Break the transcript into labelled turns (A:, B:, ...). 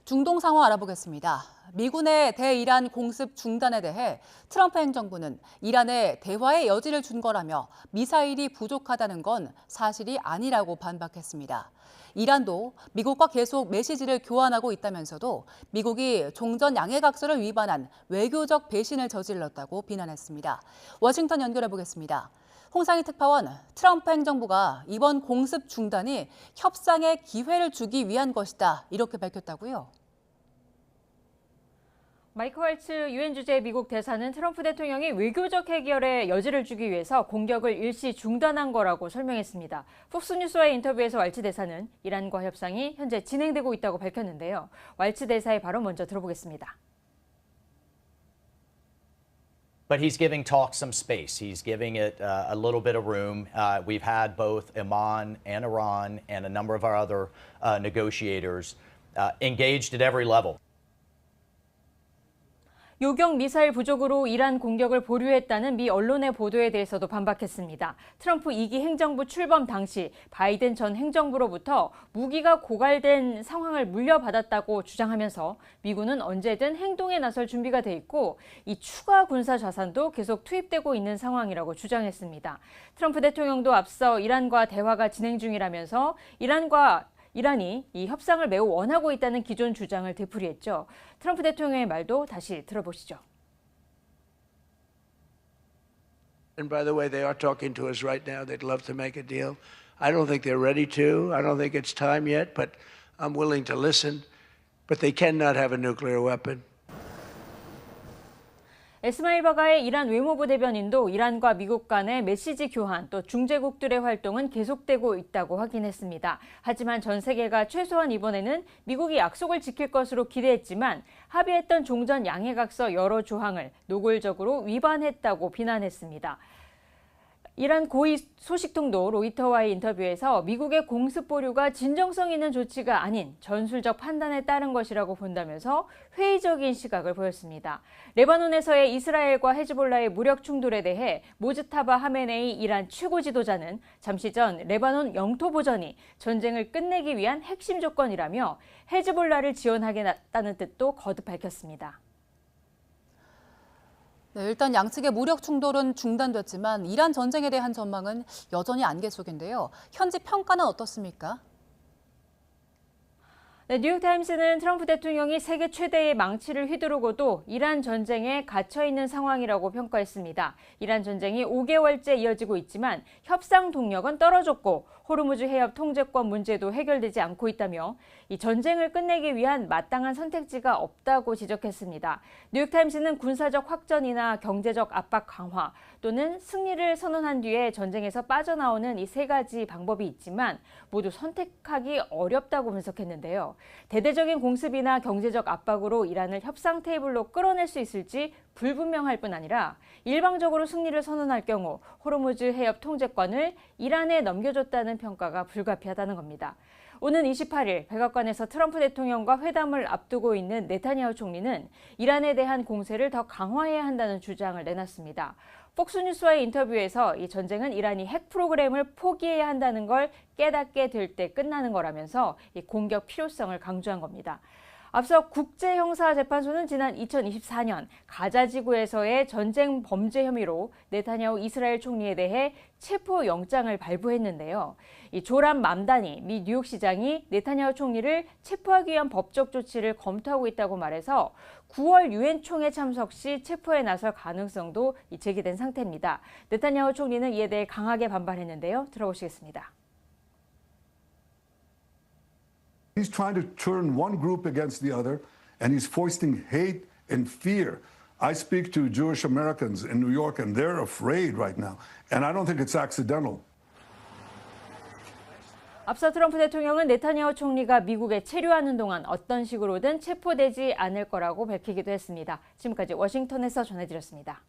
A: 중동 상황 알아보겠습니다. 미군의 대이란 공습 중단에 대해 트럼프 행정부는 이란에 대화의 여지를 준 거라며 미사일이 부족하다는 건 사실이 아니라고 반박했습니다. 이란도 미국과 계속 메시지를 교환하고 있다면서도 미국이 종전 양해각서를 위반한 외교적 배신을 저질렀다고 비난했습니다. 워싱턴 연결해 보겠습니다. 홍상희 특파원, 트럼프 행정부가 이번 공습 중단이 협상의 기회를 주기 위한 것이다, 이렇게 밝혔다고요?
B: 마이크 왈츠 유엔 주재 미국 대사는 트럼프 대통령이 외교적 해결에 여지를 주기 위해서 공격을 일시 중단한 거라고 설명했습니다. 폭스뉴스와의 인터뷰에서 왈츠 대사는 이란과 협상이 현재 진행되고 있다고 밝혔는데요. 왈츠 대사의 발언 먼저 들어보겠습니다.
C: But he's giving talk some space. He's giving it a little bit of room. We've had both Oman and Iran and a number of our other negotiators engaged at every level.
B: 요격 미사일 부족으로 이란 공격을 보류했다는 미 언론의 보도에 대해서도 반박했습니다. 트럼프 2기 행정부 출범 당시 바이든 전 행정부로부터 무기가 고갈된 상황을 물려받았다고 주장하면서 미군은 언제든 행동에 나설 준비가 돼 있고 이 추가 군사 자산도 계속 투입되고 있는 상황이라고 주장했습니다. 트럼프 대통령도 앞서 이란과 대화가 진행 중이라면서 이란이 이 협상을 매우 원하고 있다는 기존 주장을 되풀이했죠. 트럼프 대통령의 말도 다시 들어보시죠.
D: And by the way, they are talking to us right now. They'd love to make a deal. I don't think they're ready to. I don't think it's time yet, but I'm willing to listen. But they cannot have a nuclear weapon.
B: 에스마일 바가의 이란 외무부 대변인도 이란과 미국 간의 메시지 교환 또 중재국들의 활동은 계속되고 있다고 확인했습니다. 하지만 전 세계가 최소한 이번에는 미국이 약속을 지킬 것으로 기대했지만 합의했던 종전 양해각서 여러 조항을 노골적으로 위반했다고 비난했습니다. 이란 고위 소식통도 로이터와의 인터뷰에서 미국의 공습 보류가 진정성 있는 조치가 아닌 전술적 판단에 따른 것이라고 본다면서 회의적인 시각을 보였습니다. 레바논에서의 이스라엘과 헤즈볼라의 무력 충돌에 대해 모즈타바 하메네이 이란 최고 지도자는 잠시 전 레바논 영토 보전이 전쟁을 끝내기 위한 핵심 조건이라며 헤즈볼라를 지원하겠다는 뜻도 거듭 밝혔습니다.
A: 네, 일단 양측의 무력 충돌은 중단됐지만 이란 전쟁에 대한 전망은 여전히 안개 속인데요. 현지 평가는 어떻습니까?
B: 네, 뉴욕타임스는 트럼프 대통령이 세계 최대의 망치를 휘두르고도 이란 전쟁에 갇혀있는 상황이라고 평가했습니다. 이란 전쟁이 5개월째 이어지고 있지만 협상 동력은 떨어졌고 호르무즈 해협 통제권 문제도 해결되지 않고 있다며 이 전쟁을 끝내기 위한 마땅한 선택지가 없다고 지적했습니다. 뉴욕타임스는 군사적 확전이나 경제적 압박 강화 또는 승리를 선언한 뒤에 전쟁에서 빠져나오는 이 세 가지 방법이 있지만 모두 선택하기 어렵다고 분석했는데요. 대대적인 공습이나 경제적 압박으로 이란을 협상 테이블로 끌어낼 수 있을지 불분명할 뿐 아니라 일방적으로 승리를 선언할 경우 호르무즈 해협 통제권을 이란에 넘겨줬다는 평가가 불가피하다는 겁니다. 오는 28일 백악관에서 트럼프 대통령과 회담을 앞두고 있는 네타냐후 총리는 이란에 대한 공세를 더 강화해야 한다는 주장을 내놨습니다. 폭스뉴스와의 인터뷰에서 이 전쟁은 이란이 핵 프로그램을 포기해야 한다는 걸 깨닫게 될 때 끝나는 거라면서 이 공격 필요성을 강조한 겁니다. 앞서 국제형사재판소는 지난 2024년 가자 지구에서의 전쟁 범죄 혐의로 네타냐후 이스라엘 총리에 대해 체포영장을 발부했는데요. 이 조람 맘다니 미 뉴욕시장이 네타냐후 총리를 체포하기 위한 법적 조치를 검토하고 있다고 말해서 9월 유엔 총회 참석 시 체포에 나설 가능성도 제기된 상태입니다. 네타냐후 총리는 이에 대해 강하게 반발했는데요. 들어보시겠습니다.
E: He's trying to turn one group against the other, and he's foisting hate and fear. I speak to Jewish Americans in New York, and they're afraid right now. And I don't think it's accidental.
B: 앞서 트럼프 대통령은 네타냐후 총리가 미국에 체류하는 동안 어떤 식으로든 체포되지 않을 거라고 밝히기도 했습니다. 지금까지 워싱턴에서 전해드렸습니다.